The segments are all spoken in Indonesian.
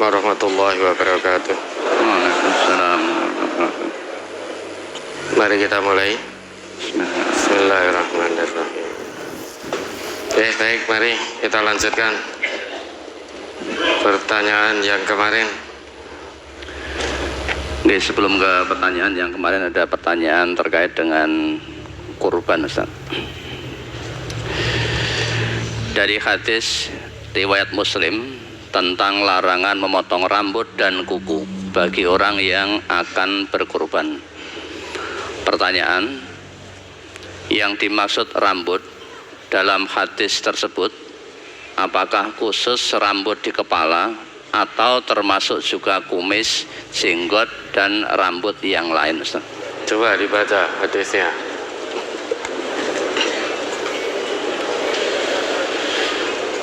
warahmatullahi wabarakatuh. Waalaikumsalam. Mari kita mulai. Bismillahirrahmanirrahim. Baik, mari kita lanjutkan pertanyaan yang kemarin. Oke, sebelum ke pertanyaan yang kemarin, ada pertanyaan terkait dengan kurban, Ustaz. Dari hadis riwayat Muslim tentang larangan memotong rambut dan kuku bagi orang yang akan berkurban. Pertanyaan, yang dimaksud rambut dalam hadis tersebut apakah khusus rambut di kepala atau termasuk juga kumis, jenggot, dan rambut yang lain, Ustaz? Coba dibaca hadisnya.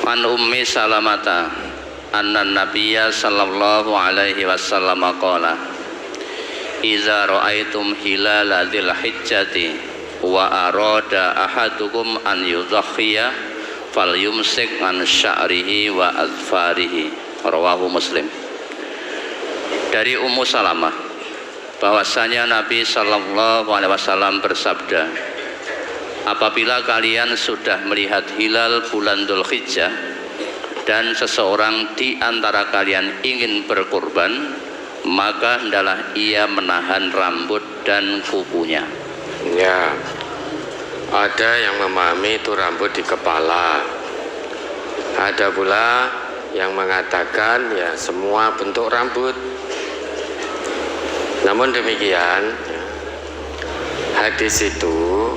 An Ummi Salamata anna Nabiyya sallallahu alaihi wasallam qala idza ra'aitum hilala dzil hijjati wa arada ahadukum an yudhhiya falyumsik an sya'rihi wa adfarihi. Rawahu Muslim. Dari Ummu Salamah bahwasanya Nabi sallallahu alaihi wasallam bersabda, apabila kalian sudah melihat hilal bulan Dzulhijjah dan seseorang di antara kalian ingin berkurban, maka hendaklah ia menahan rambut dan kukunya. Ya, ada yang memahami itu rambut di kepala. Ada pula yang mengatakan ya semua bentuk rambut. Namun demikian, hadis itu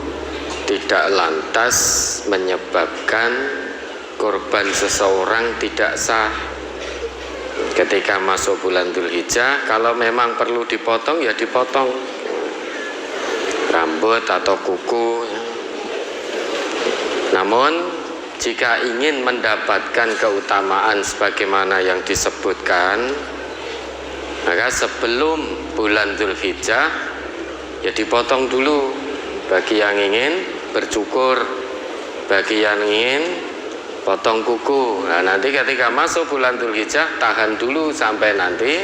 tidak lantas menyebabkan kurban seseorang tidak sah. Ketika masuk bulan Dzulhijjah, kalau memang perlu dipotong ya dipotong rambut atau kuku. Namun jika ingin mendapatkan keutamaan sebagaimana yang disebutkan, maka sebelum bulan Dzulhijjah ya dipotong dulu bagi yang ingin bercukur, bagi yang ingin potong kuku. Nah, nanti ketika masuk bulan Dzulhijjah tahan dulu sampai nanti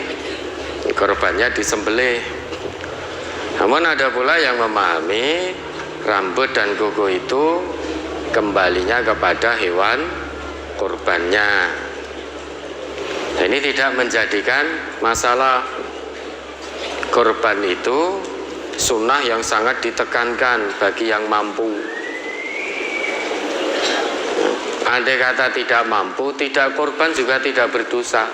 korbannya disembelih. Namun ada pula yang memahami rambut dan kuku itu kembalinya kepada hewan kurbannya. Nah, ini tidak menjadikan masalah. Kurban itu sunnah yang sangat ditekankan bagi yang mampu. Andai kata tidak mampu, tidak kurban juga tidak berdosa.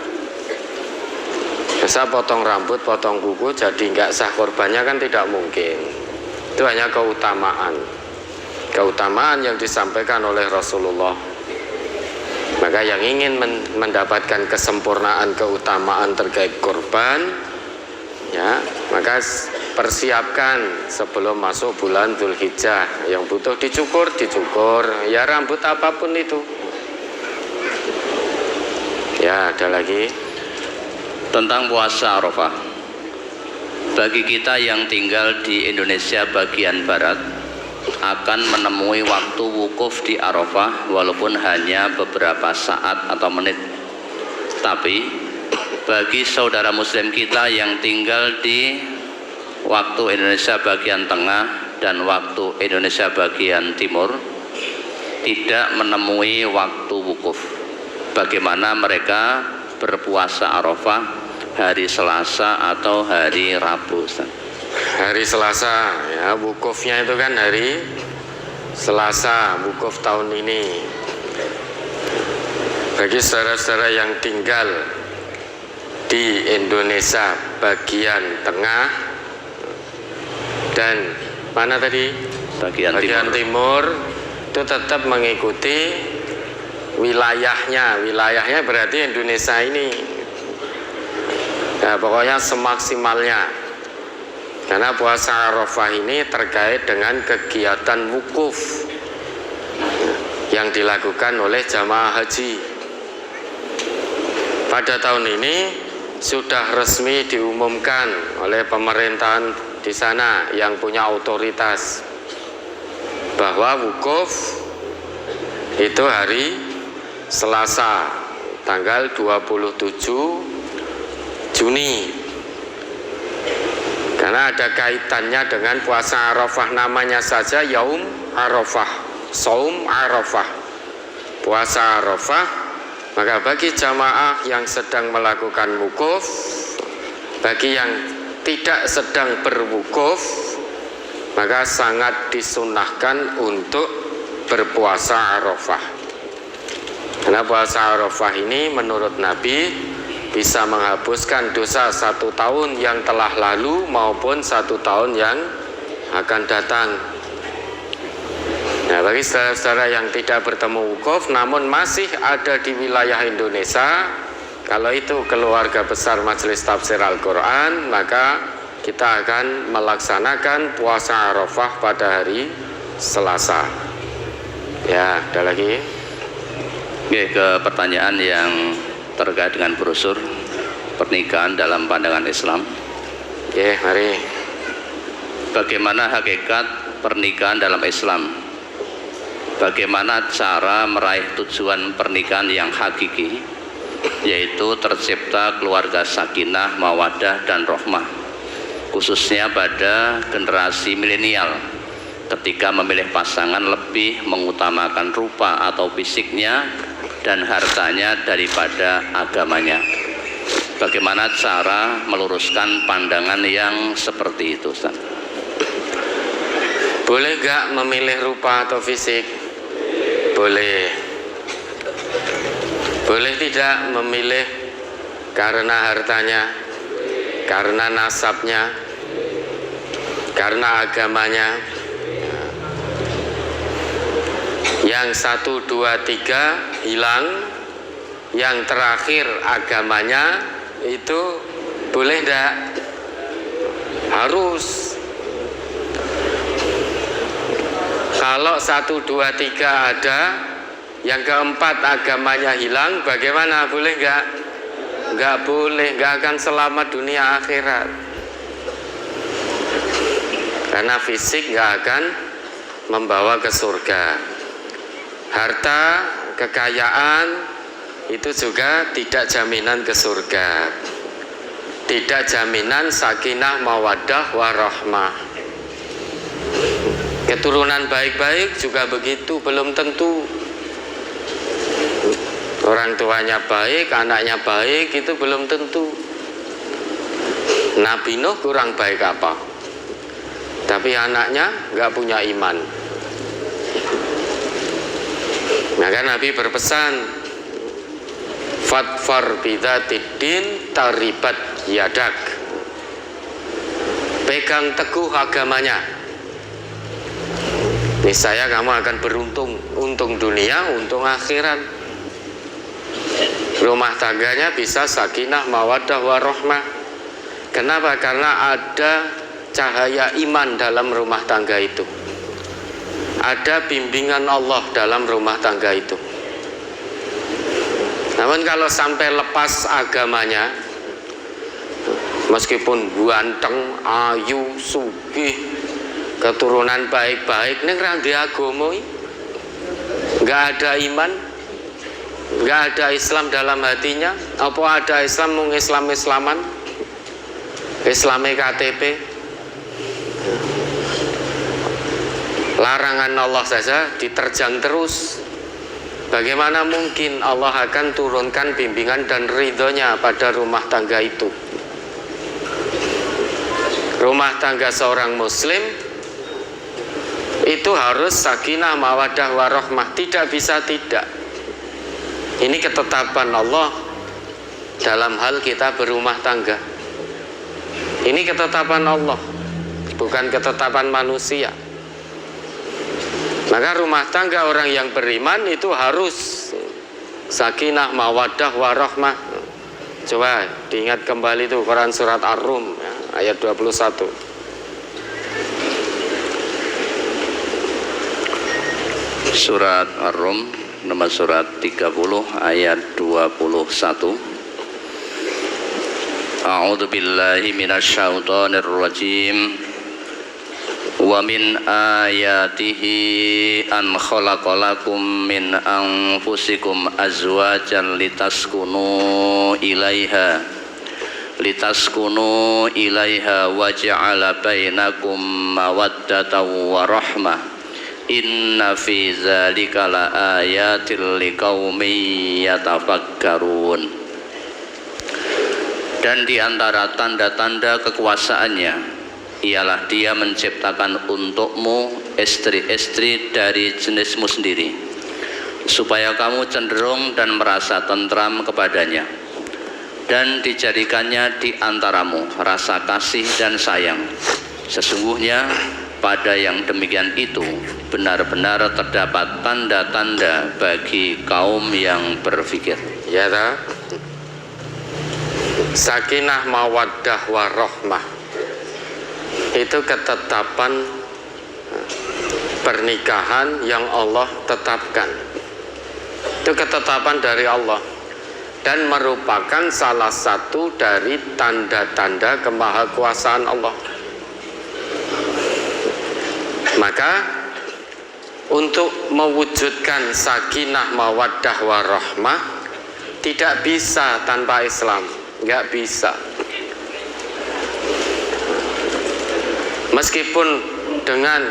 Bisa potong rambut, potong kuku, jadi nggak sah kurbannya kan tidak mungkin. Itu hanya keutamaan yang disampaikan oleh Rasulullah. Maka yang ingin mendapatkan kesempurnaan keutamaan terkait kurban, ya maka persiapkan sebelum masuk bulan Dzulhijjah. Yang butuh dicukur, ya rambut apapun itu. Ya, ada lagi Tentang puasa Arafah. Bagi kita yang tinggal di Indonesia bagian barat akan menemui waktu wukuf di Arafah walaupun hanya beberapa saat atau menit. Tapi bagi saudara muslim kita yang tinggal di waktu Indonesia bagian tengah dan waktu Indonesia bagian timur tidak menemui waktu wukuf. Bagaimana mereka berpuasa Arafah hari Selasa atau hari Rabu, Ustaz? hari Selasa, ya wukufnya itu kan hari Selasa, wukuf tahun ini. Bagi saudara-saudara yang tinggal di Indonesia bagian tengah dan mana tadi? Bagian timur itu tetap mengikuti wilayahnya berarti Indonesia ini. Nah, pokoknya semaksimalnya, karena puasa Arafah ini terkait dengan kegiatan wukuf yang dilakukan oleh jamaah haji. Pada tahun ini sudah resmi diumumkan oleh pemerintahan di sana yang punya otoritas bahwa wukuf itu hari Selasa tanggal 27 Juni. Karena ada kaitannya dengan puasa Arafah, namanya saja Yaum Arafah, Saum Arafah, puasa Arafah. Maka bagi jamaah yang sedang melakukan wukuf, bagi yang tidak sedang berwukuf, maka sangat disunahkan untuk berpuasa Arafah. Karena puasa Arafah ini menurut Nabi bisa menghapuskan dosa 1 tahun yang telah lalu maupun 1 tahun yang akan datang. Nah, bagi saudara-saudara yang tidak bertemu wukuf namun masih ada di wilayah Indonesia, kalau itu keluarga besar Majelis Tafsir Al-Quran, maka kita akan melaksanakan puasa Arafah pada hari Selasa. Ya, ada lagi? Oke, ke pertanyaan yang terkait dengan brosur pernikahan dalam pandangan Islam. Oke, mari. Bagaimana hakikat pernikahan dalam Islam? Bagaimana cara meraih tujuan pernikahan yang hakiki, yaitu tercipta keluarga sakinah, mawaddah, dan rahmah, khususnya pada generasi milenial ketika memilih pasangan lebih mengutamakan rupa atau fisiknya dan hartanya daripada agamanya. Bagaimana cara meluruskan pandangan yang seperti itu, Ustaz? Boleh gak memilih rupa atau fisik? Boleh. Boleh tidak memilih karena hartanya, karena nasabnya, karena agamanya? Yang 1, 2, 3 hilang, yang terakhir agamanya, itu boleh enggak? Harus. Kalau 1, 2, 3 ada, yang keempat agamanya hilang, bagaimana? Boleh enggak? Enggak boleh, enggak akan selamat dunia akhirat. Karena fisik enggak akan membawa ke surga. Harta, kekayaan itu juga tidak jaminan ke surga, tidak jaminan sakinah, mawaddah, warahmah. Keturunan baik-baik juga begitu, belum tentu. Orang tuanya baik, anaknya baik, itu belum tentu. Nabi Nuh kurang baik apa? Tapi anaknya nggak punya iman. Maka Nabi berpesan, fadfar bidzatiddin taribat yadak. Pegang teguh agamanya, niscaya kamu akan beruntung, untung dunia, untung akhirat. Rumah tangganya bisa sakinah, mawaddah, warahmah. Kenapa? Karena ada cahaya iman dalam rumah tangga itu. Ada bimbingan Allah dalam rumah tangga itu. Namun kalau sampai lepas agamanya, meskipun ganteng, ayu, sugih, keturunan baik-baik, ning ra ndek agama, nggak ada iman, nggak ada Islam dalam hatinya. Apa ada Islam mung Islam-Islaman, Islame KTP? Larangan Allah saja diterjang terus. Bagaimana mungkin Allah akan turunkan bimbingan dan ridhonya pada rumah tangga itu? Rumah tangga seorang muslim itu harus sakinah, mawaddah, warahmah. Tidak bisa tidak. Ini ketetapan Allah dalam hal kita berumah tangga. Ini ketetapan Allah, bukan ketetapan manusia. Maka rumah tangga orang yang beriman itu harus sakinah, mawaddah, warahmah. Coba diingat kembali itu Quran surat Ar-Rum ya, ayat 21. Surat Ar-Rum nomor surat 30 ayat 21. A'udzu billahi minasyaitonir rajim. Wa min ayatihi an khalaqalakum min anfusikum azwajan litaskunu ilaiha litaskunu ilaiha wa ja'ala bainakum mawaddatan wa rahmah inna fi dzalika laayatil liqaumin yatafakkarun. Dan di antara tanda-tanda kekuasaannya ialah Dia menciptakan untukmu istri-istri dari jenismu sendiri, supaya kamu cenderung dan merasa tentram kepadanya, dan dijadikannya di antaramu rasa kasih dan sayang. Sesungguhnya pada yang demikian itu benar-benar terdapat tanda-tanda bagi kaum yang berfikir. Ya ta? Sakinah mawaddah warahmah itu ketetapan pernikahan yang Allah tetapkan. Itu ketetapan dari Allah dan merupakan salah satu dari tanda-tanda kemahakuasaan Allah. Maka untuk mewujudkan sakinah mawaddah warahmah tidak bisa tanpa Islam, nggak bisa. Meskipun dengan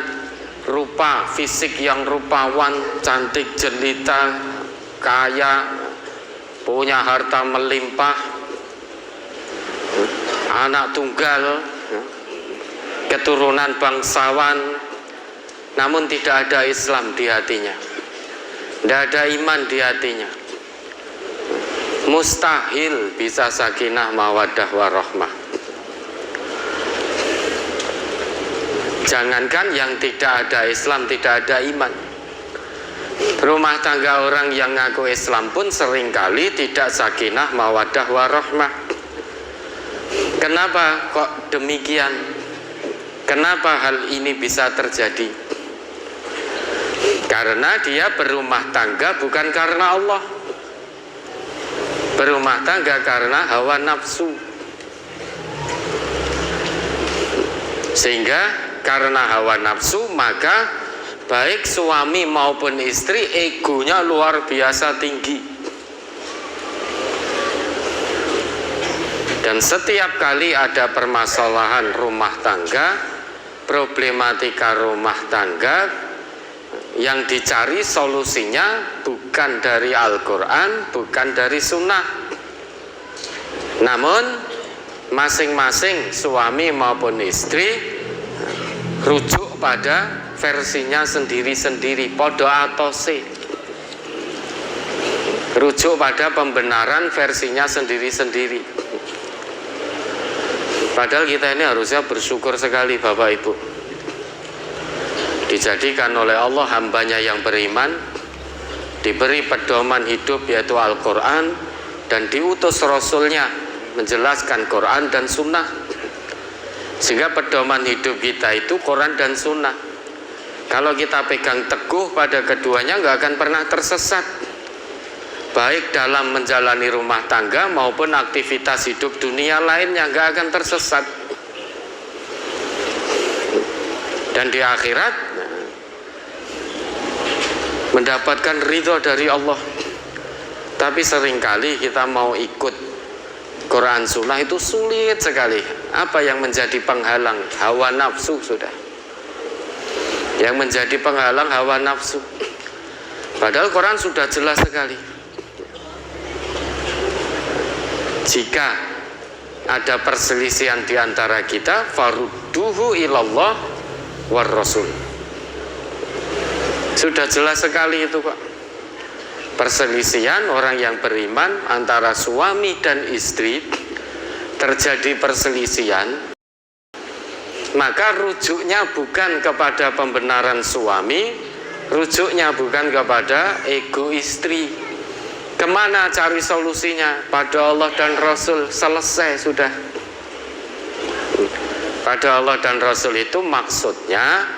rupa fisik yang rupawan, cantik jelita, kaya, punya harta melimpah, anak tunggal, keturunan bangsawan, namun tidak ada Islam di hatinya, tidak ada iman di hatinya, mustahil bisa sakinah mawaddah warahmah. Jangankan yang tidak ada Islam, tidak ada iman, rumah tangga orang yang ngaku Islam pun seringkali tidak sakinah mawaddah warahmah. Kenapa kok demikian? Kenapa hal ini bisa terjadi? Karena dia berumah tangga bukan karena Allah, berumah tangga karena hawa nafsu. Sehingga karena hawa nafsu, maka baik suami maupun istri egonya luar biasa tinggi. Dan setiap kali ada permasalahan rumah tangga, problematika rumah tangga, yang dicari solusinya bukan dari Al-Quran, bukan dari Sunnah, namun masing-masing suami maupun istri rujuk pada versinya sendiri-sendiri, podo atau se, rujuk pada pembenaran versinya sendiri-sendiri. Padahal kita ini harusnya bersyukur sekali Bapak Ibu, dijadikan oleh Allah hambanya yang beriman, diberi pedoman hidup yaitu Al-Quran, dan diutus Rasulnya menjelaskan Quran dan Sunnah. Sehingga pedoman hidup kita itu Quran dan Sunnah. Kalau kita pegang teguh pada keduanya, nggak akan pernah tersesat, baik dalam menjalani rumah tangga maupun aktivitas hidup dunia lainnya, nggak akan tersesat. Dan di akhirat mendapatkan ridho dari Allah. Tapi seringkali kita mau ikut Quran Sunnah itu sulit sekali. Apa yang menjadi penghalang? Hawa nafsu sudah. Yang menjadi penghalang hawa nafsu. Padahal Quran sudah jelas sekali. Jika ada perselisihan di antara kita, farudduhu ilallah war rasul. Sudah jelas sekali itu Pak. Perselisihan orang yang beriman antara suami dan istri, terjadi perselisihan, maka rujuknya bukan kepada pembenaran suami, rujuknya bukan kepada ego istri. Kemana cari solusinya? Pada Allah dan Rasul. Selesai sudah. Pada Allah dan Rasul itu maksudnya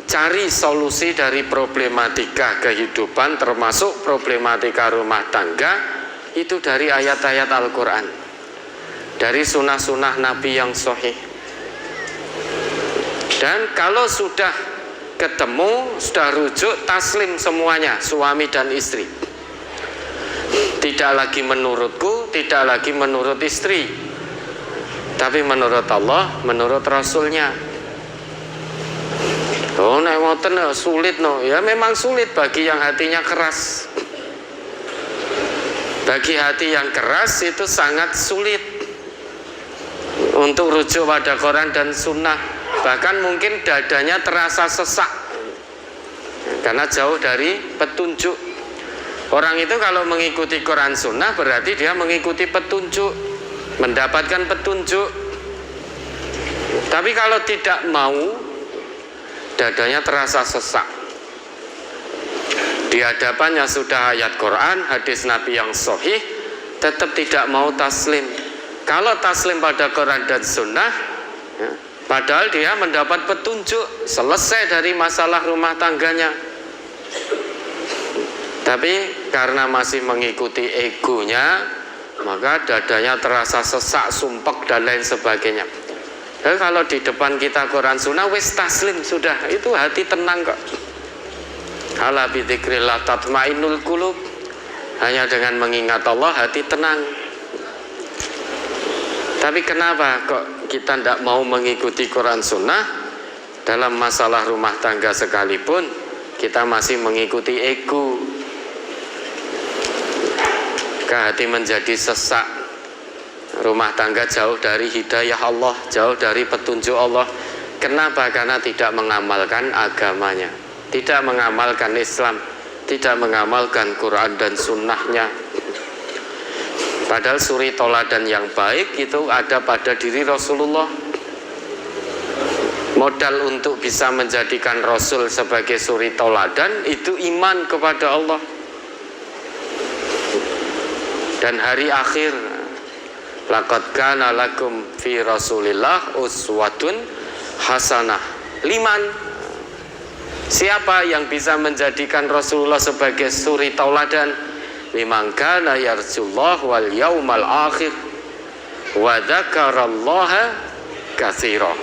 cari solusi dari problematika kehidupan, termasuk problematika rumah tangga, itu dari ayat-ayat Al-Quran, dari sunnah-sunnah Nabi yang sahih. Dan kalau sudah ketemu, sudah rujuk, taslim semuanya, suami dan istri. Tidak lagi menurutku, tidak lagi menurut istri, Tapi menurut Allah, menurut Rasulnya, oh nek ngoten sulit no. Ya memang sulit bagi yang hatinya keras. Bagi hati yang keras itu sangat sulit untuk rujuk pada Quran dan Sunnah. Bahkan mungkin dadanya terasa sesak karena jauh dari petunjuk. Orang itu kalau mengikuti Quran Sunnah berarti dia mengikuti petunjuk, mendapatkan petunjuk. Tapi kalau tidak mau, dadanya terasa sesak. Di hadapannya sudah ayat Quran, hadis Nabi yang sahih, tetap tidak mau taslim. Kalau taslim pada Quran dan Sunnah, ya, padahal dia mendapat petunjuk, selesai dari masalah rumah tangganya. Tapi karena masih mengikuti egonya, maka dadanya terasa sesak, sumpek dan lain sebagainya. Dan kalau di depan kita Quran Sunnah, wis taslim sudah, itu hati tenang kok. Ala bi dzikrillah tatmainnul qulub. Hanya dengan mengingat Allah hati tenang. Tapi kenapa kok kita tidak mau mengikuti Quran Sunnah? Dalam masalah rumah tangga sekalipun kita masih mengikuti ego. Hati menjadi sesak, rumah tangga jauh dari hidayah Allah, jauh dari petunjuk Allah. Kenapa? Karena tidak mengamalkan agamanya, tidak mengamalkan Islam, tidak mengamalkan Quran dan Sunnahnya. Padahal suri toladan yang baik itu ada pada diri Rasulullah. Modal untuk bisa menjadikan Rasul sebagai suri toladan itu iman kepada Allah dan hari akhir. Laqad kana lakum fi Rasulillah uswatun hasanah liman. Siapa yang bisa menjadikan Rasulullah sebagai suri tauladan? Liman kana yarjullah wal yaumal akhir wa dzakarallaha katsira.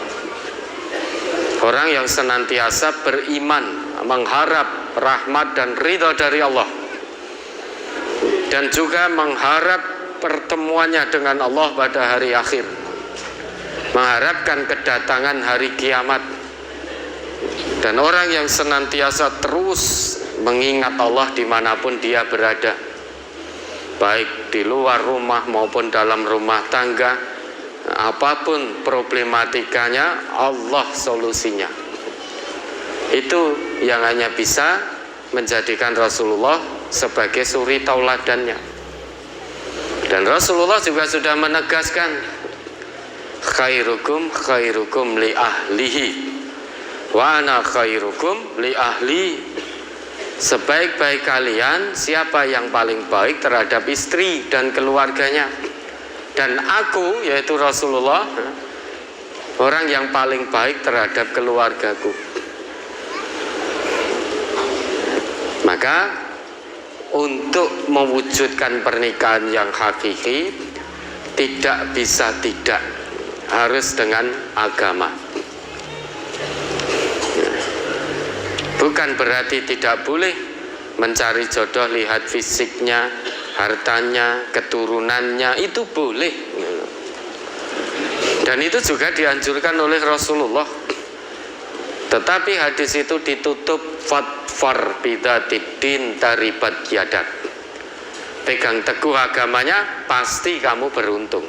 Orang yang senantiasa beriman, mengharap rahmat dan ridha dari Allah, dan juga mengharap pertemuannya dengan Allah pada hari akhir, mengharapkan kedatangan hari kiamat. Dan orang yang senantiasa terus mengingat Allah dimanapun dia berada, baik di luar rumah maupun dalam rumah tangga, apapun problematikanya, Allah solusinya. Itu yang hanya bisa menjadikan Rasulullah sebagai suri tauladannya. Dan Rasulullah juga sudah menegaskan, khairukum khairukum li ahlihi wa ana khairukum li ahli. Sebaik-baik kalian siapa yang paling baik terhadap istri dan keluarganya, dan aku, yaitu Rasulullah, orang yang paling baik terhadap keluargaku. Maka untuk mewujudkan pernikahan yang hakiki tidak bisa tidak, harus dengan agama. Bukan berarti tidak boleh mencari jodoh lihat fisiknya, hartanya, keturunannya, itu boleh. Dan itu juga dianjurkan oleh Rasulullah. Tetapi hadis itu ditutup fatfar bidzatiddin taribat yadak. Pegang teguh agamanya, pasti kamu beruntung.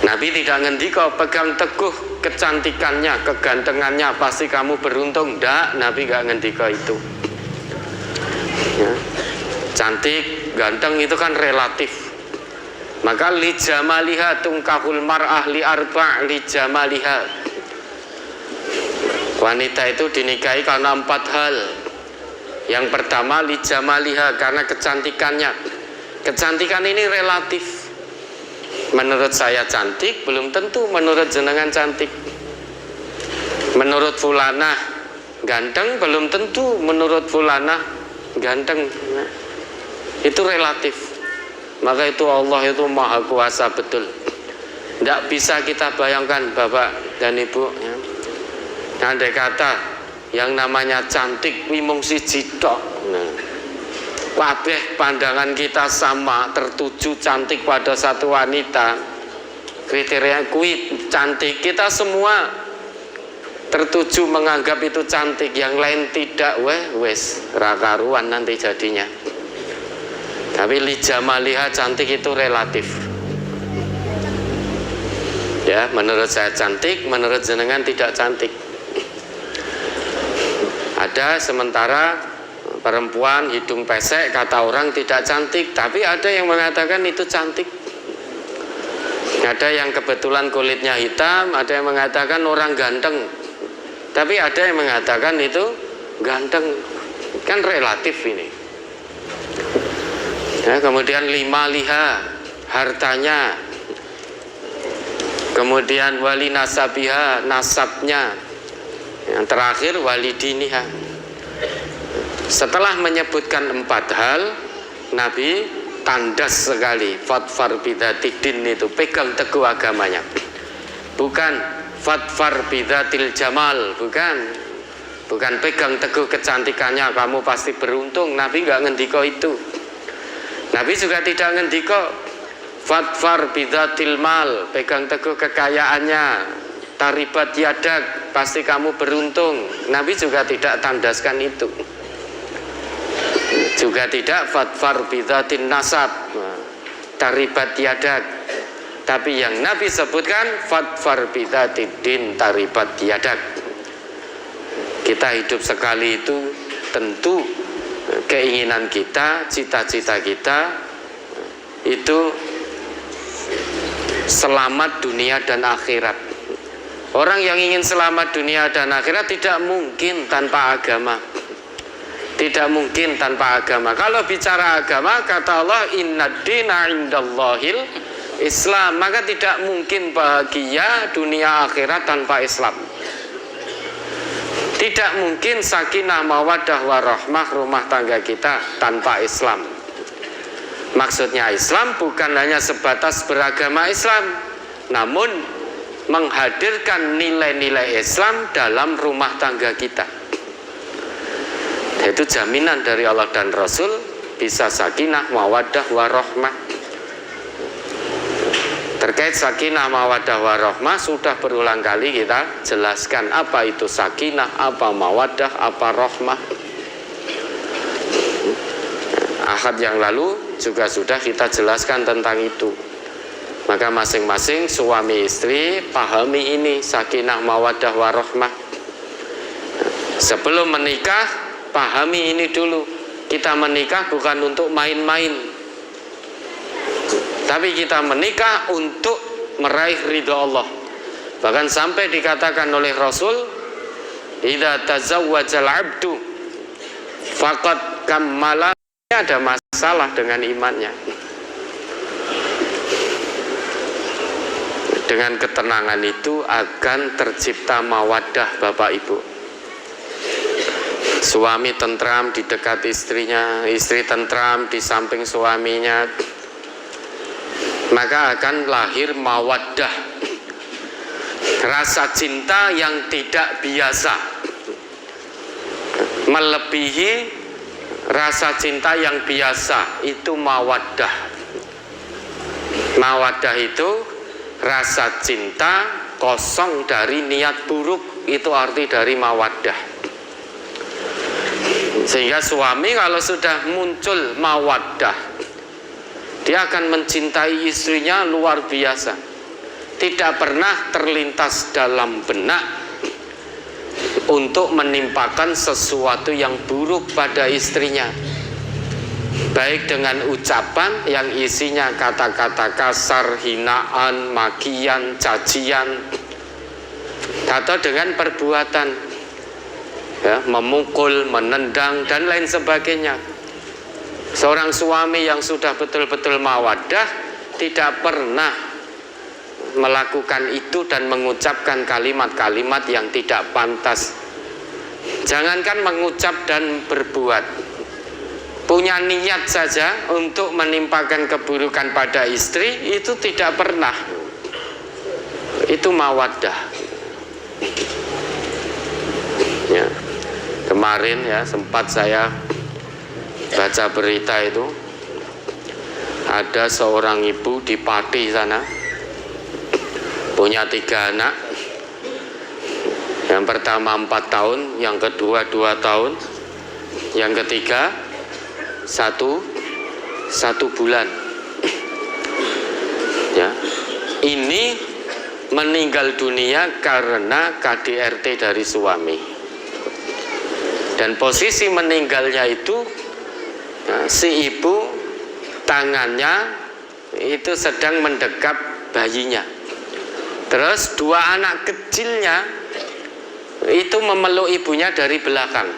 Nabi tidak ngendika pegang teguh kecantikannya, kegantengannya, pasti kamu beruntung. Ndak, Nabi gak ngendika itu. Ya. Cantik, ganteng itu kan relatif. Maka li jamaliha tungkahul mar'ah li arba' li jamaliha. Wanita itu dinikahi karena 4 hal. Yang pertama li jamaliha, karena kecantikannya. Kecantikan ini relatif. Menurut saya cantik, belum tentu menurut jenengan cantik. Menurut fulanah ganteng, belum tentu menurut fulanah ganteng. Itu relatif. Maka itu Allah itu maha kuasa betul. Tidak bisa kita bayangkan Bapak dan Ibu, ya. Andai kata yang namanya cantik wimung siji tok, kabeh pandangan kita sama, tertuju cantik pada satu wanita, kriteria kuwi cantik, kita semua tertuju menganggap itu cantik, yang lain tidak, wes rakaruan nanti jadinya. Tapi lijamaliha, cantik itu relatif. Ya, menurut saya cantik, menurut jenengan tidak cantik. Ada sementara perempuan hidung pesek kata orang tidak cantik, tapi ada yang mengatakan itu cantik. Ada yang kebetulan kulitnya hitam, ada yang mengatakan orang ganteng, tapi ada yang mengatakan itu ganteng. Kan relatif ini ya. Kemudian lima liha, hartanya. Kemudian wali nasabiha, nasabnya. Yang terakhir walidiniha. Setelah menyebutkan 4 hal, Nabi tandas sekali, fatfar bidatidin, itu pegang teguh agamanya. Bukan fatfar bidatil jamal, bukan pegang teguh kecantikannya kamu pasti beruntung. Nabi nggak ngendiko itu. Nabi juga tidak ngendiko fatfar bidatil mal, pegang teguh kekayaannya, taribat yadak, pasti kamu beruntung. Nabi juga tidak tandaskan itu. Juga tidak fatfar bidatin nasab, taribat yadak. Tapi yang Nabi sebutkan fatfar bidatidin, taribat yadak. Kita hidup sekali itu tentu keinginan kita, cita-cita kita itu selamat dunia dan akhirat. Orang yang ingin selamat dunia dan akhirat tidak mungkin tanpa agama. Tidak mungkin tanpa agama. Kalau bicara agama, kata Allah, innad dina indallahil Islam, maka tidak mungkin bahagia dunia akhirat tanpa Islam. Tidak mungkin sakinah mawaddah warahmah rumah tangga kita tanpa Islam. Maksudnya Islam bukan hanya sebatas beragama Islam, namun menghadirkan nilai-nilai Islam dalam rumah tangga kita. Itu jaminan dari Allah dan Rasul bisa sakinah mawaddah warahmah. Terkait sakinah mawaddah warahmah sudah berulang kali kita jelaskan apa itu sakinah, apa mawaddah, apa rahmah. Ahad yang lalu juga sudah kita jelaskan tentang itu. Maka masing-masing suami istri pahami ini sakinah mawaddah warahmah. Sebelum menikah pahami ini dulu. Kita menikah bukan untuk main-main, tapi kita menikah untuk meraih ridha Allah. Bahkan sampai dikatakan oleh Rasul, idza tazawwajal 'abdu faqad kammala. Ada masalah dengan imannya. Dengan ketenangan itu akan tercipta mawaddah, Bapak Ibu. Suami tentram di dekat istrinya, istri tentram di samping suaminya, maka akan lahir mawaddah, rasa cinta yang tidak biasa, melebihi rasa cinta yang biasa. Itu mawaddah. Mawaddah itu rasa cinta kosong dari niat buruk, itu arti dari mawaddah. Sehingga suami kalau sudah muncul mawaddah, dia akan mencintai istrinya luar biasa. Tidak pernah terlintas dalam benak untuk menimpakan sesuatu yang buruk pada istrinya, baik dengan ucapan yang isinya kata-kata kasar, hinaan, makian, cacian, atau dengan perbuatan, ya, memukul, menendang, dan lain sebagainya. Seorang suami yang sudah betul-betul mawaddah tidak pernah melakukan itu dan mengucapkan kalimat-kalimat yang tidak pantas. Jangankan mengucap dan berbuat, punya niat saja untuk menimpakan keburukan pada istri itu tidak pernah. Itu mawaddah. Ya. Kemarin ya sempat saya baca berita itu, ada seorang ibu di Pati sana, punya 3 anak. Yang pertama 4 tahun, yang kedua 2 tahun, yang ketiga 1 bulan. Ya, ini meninggal dunia karena KDRT dari suami. Dan posisi meninggalnya itu, ya, si ibu tangannya itu sedang mendekap bayinya. Terus 2 anak kecilnya itu memeluk ibunya dari belakang.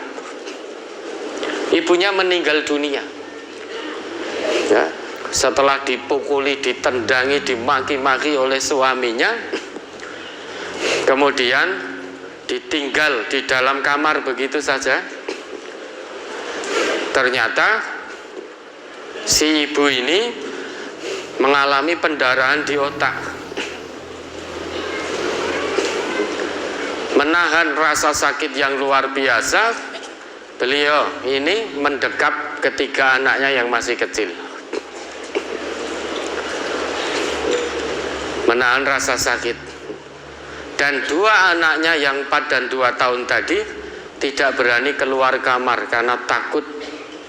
Ibunya meninggal dunia. Ya, setelah dipukuli, ditendangi, dimaki-maki oleh suaminya, kemudian ditinggal di dalam kamar begitu saja. Ternyata si ibu ini mengalami pendarahan di otak. Menahan rasa sakit yang luar biasa, beliau ini mendekap ketiga anaknya yang masih kecil. Menahan rasa sakit. Dan 2 anaknya yang 4 dan 2 tahun tadi tidak berani keluar kamar karena takut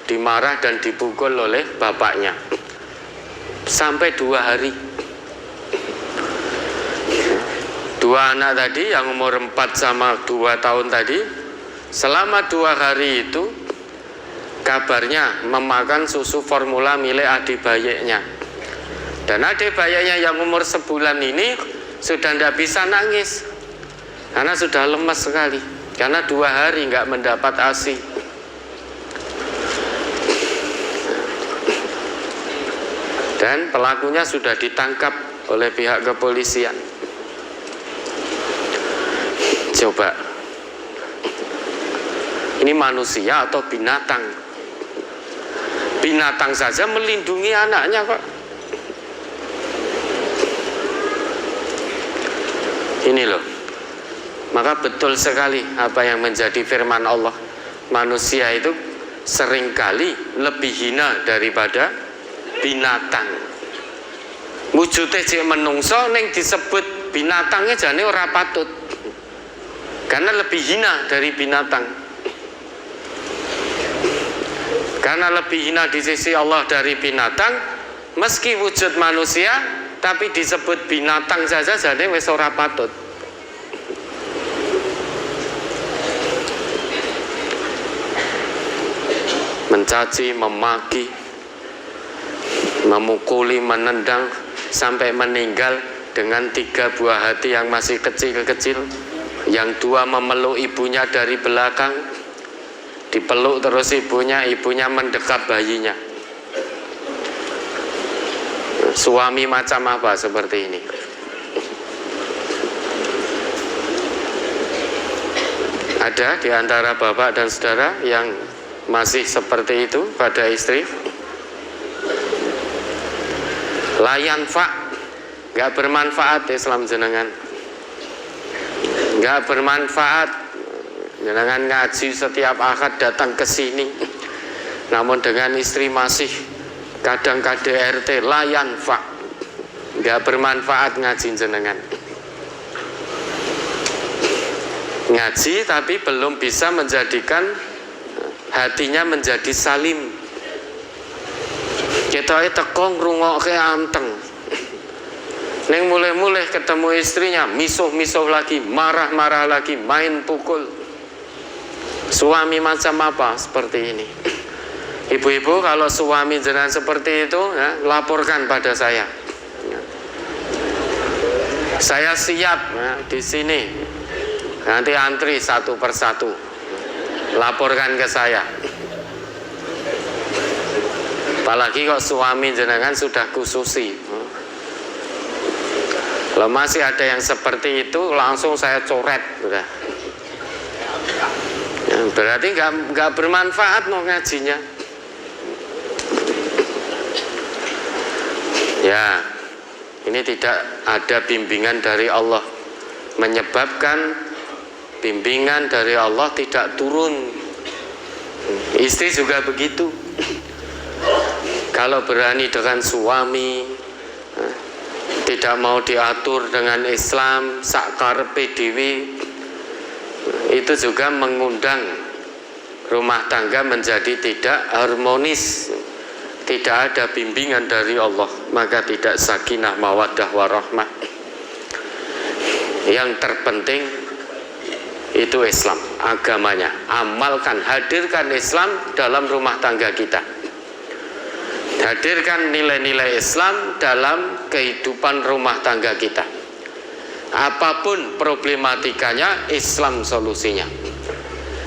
dimarah dan dipukul oleh bapaknya. Sampai 2 hari. 2 anak tadi yang umur 4 sama 2 tahun tadi, selama 2 hari itu kabarnya memakan susu formula milik adik bayeknya. Dan adik bayeknya yang umur sebulan ini sudah tidak bisa nangis karena sudah lemas sekali, karena 2 hari nggak mendapat ASI. Dan pelakunya sudah ditangkap oleh pihak kepolisian. Coba, ini manusia atau binatang? Binatang saja melindungi anaknya kok. Ini loh, maka betul sekali apa yang menjadi firman Allah. Manusia itu seringkali lebih hina daripada binatang. Wujudnya cek menungso, neng disebut binatangnya jane ora patut, karena lebih hina dari binatang. Karena lebih hina di sisi Allah dari binatang, meski wujud manusia tapi disebut binatang saja jadi wis ora patut. Mencaci, memaki, memukuli, menendang sampai meninggal dengan 3 buah hati yang masih kecil-kecil. Yang 2 memeluk ibunya dari belakang, dipeluk terus ibunya mendekap bayinya. Suami macam apa seperti ini? Ada di antara bapak dan saudara yang masih seperti itu pada istri? Layan fa, gak bermanfaat Islam jenengan, gak bermanfaat. Jenengan ngaji setiap akad datang ke sini, namun dengan istri masih kadang KDRT, layan fa, gak bermanfaat ngaji jenengan. Ngaji tapi belum bisa menjadikan hatinya menjadi salim. Kita teko ngrungokke anteng, neng mulai-mulai ketemu istrinya misuh-misuh lagi, marah-marah lagi, main pukul. Suami macam apa seperti ini? Ibu-ibu, kalau suami jenengan seperti itu, ya, laporkan pada saya. Saya siap, ya, di sini. Nanti antri 1 persatu, laporkan ke saya. Apalagi kok suami jenengan sudah khususi. Kalau masih ada yang seperti itu, langsung saya coret, udah. Ya, berarti nggak bermanfaat mau ngajinya. Ya, ini tidak ada bimbingan dari Allah, menyebabkan bimbingan dari Allah tidak turun. Istri juga begitu. Kalau berani dengan suami, tidak mau diatur dengan Islam sak karepe dhewe, itu juga mengundang rumah tangga menjadi tidak harmonis, tidak ada bimbingan dari Allah, maka tidak sakinah mawaddah warahmah. Yang terpenting itu Islam, agamanya. Amalkan, hadirkan Islam dalam rumah tangga kita. Hadirkan nilai-nilai Islam dalam kehidupan rumah tangga kita. Apapun problematikanya, Islam solusinya.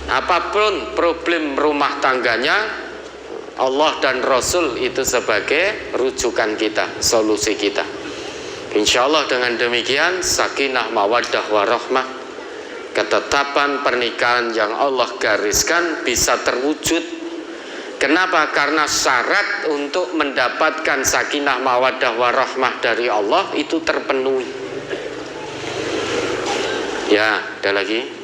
Apapun problem rumah tangganya, Allah dan Rasul itu sebagai rujukan kita, solusi kita. Insya Allah dengan demikian sakinah mawaddah warahmah, ketetapan pernikahan yang Allah gariskan bisa terwujud. Kenapa? Karena syarat untuk mendapatkan sakinah mawaddah warahmah dari Allah itu terpenuhi. Ya, ada lagi.